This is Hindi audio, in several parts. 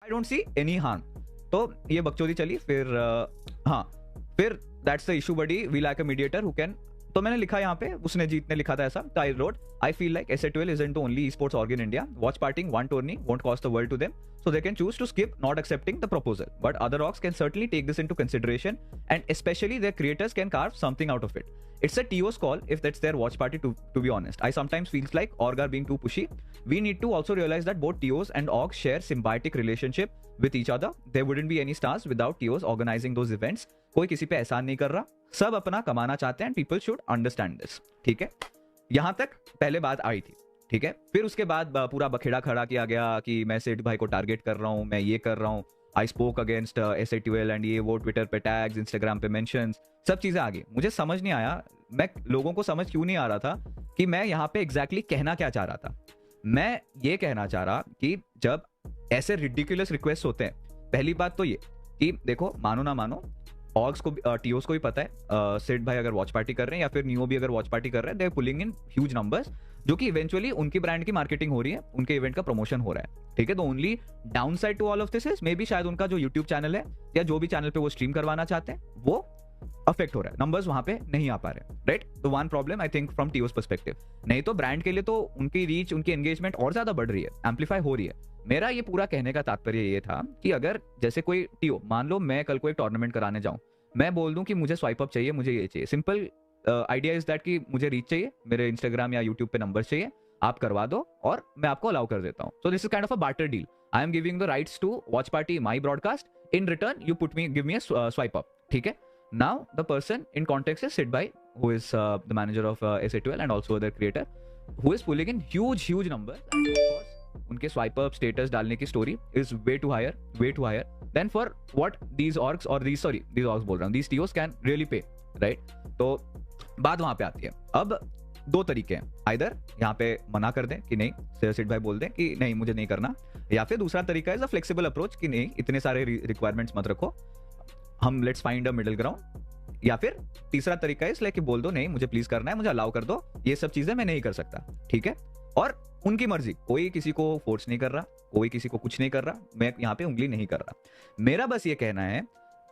I don't see any harm. तो ये बकचोदी चली, फिर हाँ, फिर that's the issue buddy, we like a mediator who can. तो मैंने लिखा यहाँ पे, उसने जीत ने लिखा था ऐसा, तो I wrote, I feel like SA12 isn't the only esports org in India. Watch partying one tourney won't cost the world to them, so they can choose to skip not accepting the proposal. But other orgs can certainly take this into consideration, and especially their creators can carve something out of it. It's a TO's call if that's their watch party, to be honest. I sometimes feels like org are being too pushy. We need to also realize that both TOs and orgs share symbiotic relationship with each other. There wouldn't be any stars without TOs organizing those events. कोई किसी पे एहसान नहीं कर रहा, सब अपना कमाना चाहते हैं, पीपल शुड अंडरस्टैंड दिस। ठीक है, यहां तक पहले बात आई थी। ठीक है, फिर उसके बाद पूरा बखेड़ा खड़ा किया गया कि मैं सेठ भाई को टारगेट कर रहा हूं, मैं ये कर रहा हूं, I spoke against SA12 and ये वो, ट्विटर पे टैग्स, इंस्टाग्राम पे मेंशंस, सब चीजें आ गई। मुझे समझ नहीं आया, मैं लोगों को समझ क्यों नहीं आ रहा था कि मैं यहाँ पे एग्जैक्टली कहना क्या चाह रहा था। मैं ये कहना चाह रहा कि जब ऐसे रिडिकुलस रिक्वेस्ट होते हैं, पहली बात तो ये कि देखो, मानो ना मानो, ऑग्स को, टीओस को भी पता है सेठ भाई अगर वॉच पार्टी कर रहे हैं या फिर नियो भी अगर वॉच पार्टी कर रहे हैं, they are pulling in huge numbers, जो कि इवेंचुअली उनकी ब्रांड की मार्केटिंग हो रही है, उनके इवेंट का प्रमोशन हो रहा है। ठीक है, तो only downside to all of this is maybe शायद उनका जो यूट्यूब चैनल है या जो भी चैनल पे वो स्ट्रीम करवाना चाहते हैं वो अफेक्ट हो रहा है, नंबर्स वहां पे नहीं आ पा रहे, राइट। तो one problem I think from TOS perspective. नहीं तो ब्रांड के लिए तो उनकी रीच, उनकी एंगेजमेंट और ज्यादा बढ़ रही है, एम्पलीफाई हो रही है। मेरा ये पूरा कहने का तात्पर्य ये था कि अगर जैसे कोई टीओ, मान लो मैं कल को एक टूर्नामेंट कराने जाऊं, मैं बोल दूं कि मुझे स्वाइप अप चाहिए, मुझे ये चाहिए, सिंपल आइडिया इज दैट कि मुझे रीच चाहिए, मेरे इंस्टाग्राम या यूट्यूब पे नंबर चाहिए, आप करवा दो और मैं आपको अलाउ कर देता हूं। So this is kind of a barter deal. I am giving the rights to watch party my broadcast, in return you put me, give me a swipe up. ठीक है, now the person in context is Sid भाई, who is the manager of SA12 and also other creator, who is pulling in huge number. उनके स्वाइप अप स्टेटस डालने की story is way to hire then for what these orgs और दीज ऑर्ग्स बोल रहा हूं, these TOS can really pay, right. तो बात वहां पे आती है। अब दो तरीके हैं, आइदर यहाँ पे मना कर दें कि नहीं, सिड भाई बोल दें कि नहीं मुझे नहीं करना, या फिर दूसरा तरीका इज अ फ्लेक्सिबल अप्रोच कि नहीं इतने सारे रिक्वायरमेंट्स मत रखो, हम let's find a middle ground. या फिर तीसरा तरीका इस लाइक कि बोल दो नहीं मुझे प्लीज करना है, मुझे अलाउ कर दो, ये सब चीजें मैं नहीं कर सकता। ठीक है, और उनकी मर्जी, कोई किसी को फोर्स नहीं कर रहा, कोई किसी को कुछ नहीं कर रहा, मैं यहाँ पे उंगली नहीं कर रहा। मेरा बस ये कहना है,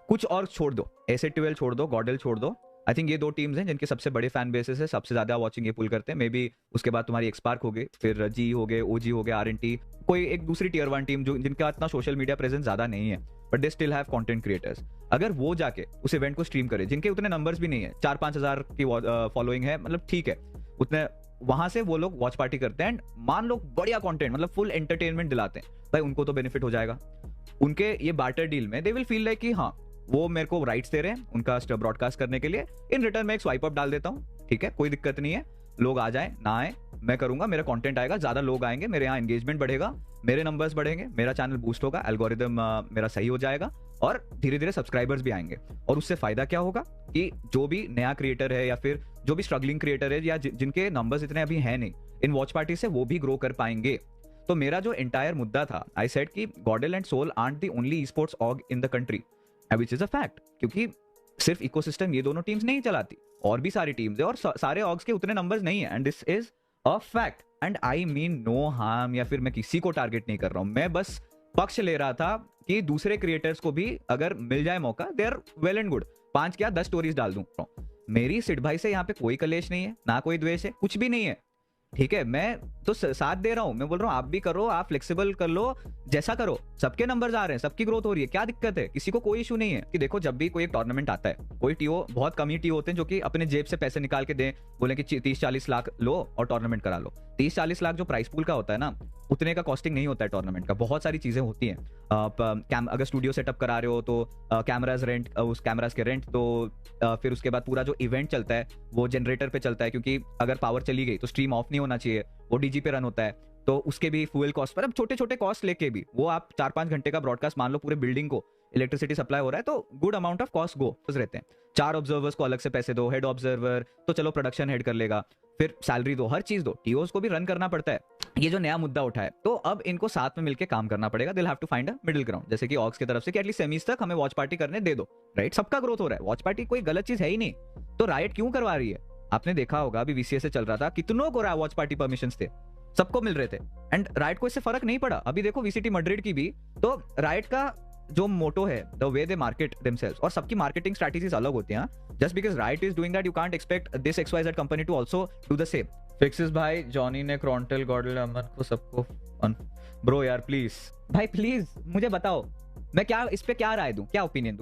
कुछ और छोड़ दो, SA12 छोड़ दो, गॉडल छोड़ दो, आई थिंक ये दो टीम्स हैं जिनके सबसे बड़े फैन बेसेस है, सबसे ज्यादा वॉचिंग ये पुल करते हैं। मे बी उसके बाद तुम्हारी एक्सपार्क हो गई, फिर जी हो गए, OG हो गए, RNT, कोई एक दूसरी टियर 1 टीम जो जिनका इतना सोशल मीडिया प्रेजेंस ज्यादा नहीं है, but they still have content creators. अगर वो जाके उस इवेंट को स्ट्रीम करे, जिनके उतने नंबर्स भी नहीं है, 4-5 हजार की फॉलोइंग है, मतलब ठीक है, उतने वहां से वो लोग वॉच पार्टी करते हैं एंड मान लो बढ़िया कंटेंट, मतलब फुल एंटरटेनमेंट दिलाते हैं, भाई उनको तो बेनिफिट हो जाएगा। उनके ये बार्टर डील में दे विल फील लाइक कि हाँ वो मेरे को राइट्स दे रहे हैं उनका ब्रॉडकास्ट करने के लिए, इन रिटर्न मैं एक स्वाइप अप डाल देता हूँ। ठीक है, कोई दिक्कत नहीं है, लोग आ जाए ना आए, मैं करूंगा, मेरा कंटेंट आएगा, ज्यादा लोग आएंगे, मेरे यहाँ एंगेजमेंट बढ़ेगा, मेरे नंबर्स बढ़ेंगे, मेरा चैनल बूस्ट होगा, एल्गोरिदम मेरा सही हो जाएगा और धीरे धीरे सब्सक्राइबर्स भी आएंगे। और उससे फायदा क्या होगा कि जो भी नया क्रिएटर है या फिर जो भी स्ट्रगलिंग क्रिएटर है या जिनके नंबर्स इतने अभी हैं नहीं, इन वॉच पार्टी से वो भी ग्रो कर पाएंगे। तो मेरा जो एंटायर मुद्दा था, आई सेड कि GodL and Soul are the only esports org in the country, which is a fact, क्योंकि सिर्फ इकोसिस्टम ये दोनों टीम्स नहीं चलाती, और भी सारी टीम्स है और सारे ऑर्ग्स के उतने नंबर्स नहीं है, and this is a fact. And I mean no harm, या फिर मैं किसी को टारगेट नहीं कर रहा हूं, मैं बस पक्ष ले रहा था कि दूसरे क्रिएटर्स को भी अगर मिल जाए मौका, they are well and good, 5 क्या 10 स्टोरीज डाल दूं। मेरी सिड भाई से यहाँ पे कोई कलेश नहीं है, ना कोई द्वेष है, कुछ भी नहीं है। ठीक है, मैं तो साथ दे रहा हूं, मैं बोल रहा हूं आप भी करो, आप फ्लेक्सिबल कर लो, जैसा करो, सबके नंबर्स आ रहे हैं, सबकी ग्रोथ हो रही है, क्या दिक्कत है, किसी को कोई इशू नहीं है। कि देखो जब भी कोई एक टूर्नामेंट आता है, कोई टीओ, बहुत कम ही टीओ होते हैं जो कि अपने जेब से पैसे निकाल के दें, बोले कि 30-40 लाख लो और टूर्नामेंट करा लो। 30-40 लाख जो प्राइस पूल का होता है ना, उतने का कॉस्टिंग नहीं होता है टूर्नामेंट का, बहुत सारी चीजें होती हैं। अगर स्टूडियो सेटअप करा रहे हो तो कैमराज रेंट, उस कैमराज के रेंट, तो फिर उसके बाद पूरा जो इवेंट चलता है वो जनरेटर पे चलता है, क्योंकि अगर पावर चली गई तो स्ट्रीम ऑफ नहीं होना चाहिए, वो डीजी पे रन होता है, तो उसके भी फ्यूल कॉस्ट पर, अब छोटे छोटे कॉस्ट लेके भी वो आप 4-5 घंटे का ब्रॉडकास्ट, मान लो पूरे बिल्डिंग को इलेक्ट्रिसिटी सप्लाई हो रहा है, तो गुड अमाउंट ऑफ कॉस्ट गो रहते हैं। 4 ऑब्जर्वर्स को अलग से पैसे दो, हेड ऑब्जर्वर तो चलो प्रोडक्शन हेड कर लेगा, फिर सैलरी दो, हर चीज दो, टीओस को भी रन करना पड़ता है। ये जो नया मुद्दा उठा है, तो अब इनको साथ में मिलकर काम करना पड़ेगा, they will have to find a middle ground, जैसे कि ऑक्स की तरफ से कि एटलीस्ट सेमीज तक हमें वॉच पार्टी करने दे दो, राइट। सबका ग्रोथ हो रहा है, वॉच पार्टी कोई गलत चीज है ही नहीं, तो राइट क्यों करवा रही है? आपने देखा होगा अभी VCS से चल रहा था, कितनों को वॉच पार्टी परमिशंस थे, सबको मिल रहे थे एंड राइट को इससे फर्क नहीं पड़ा। अभी देखो वीसीटी मैड्रिड की भी, तो राइट का जो मोटो है, the way they market themselves, और सबकी मार्केटिंग स्ट्रेटजीज अलग होती हैं। Just because right is doing that, you can't expect this XYZ company to also do the same. फिक्सेस भाई, जॉनी ने क्रॉन्टेल, गॉडल, अमन को सबको ब्रो यार प्लीज भाई, प्लीज मुझे बताओ मैं क्या इस पे क्या राय दूं, क्या ओपिनियन दूं।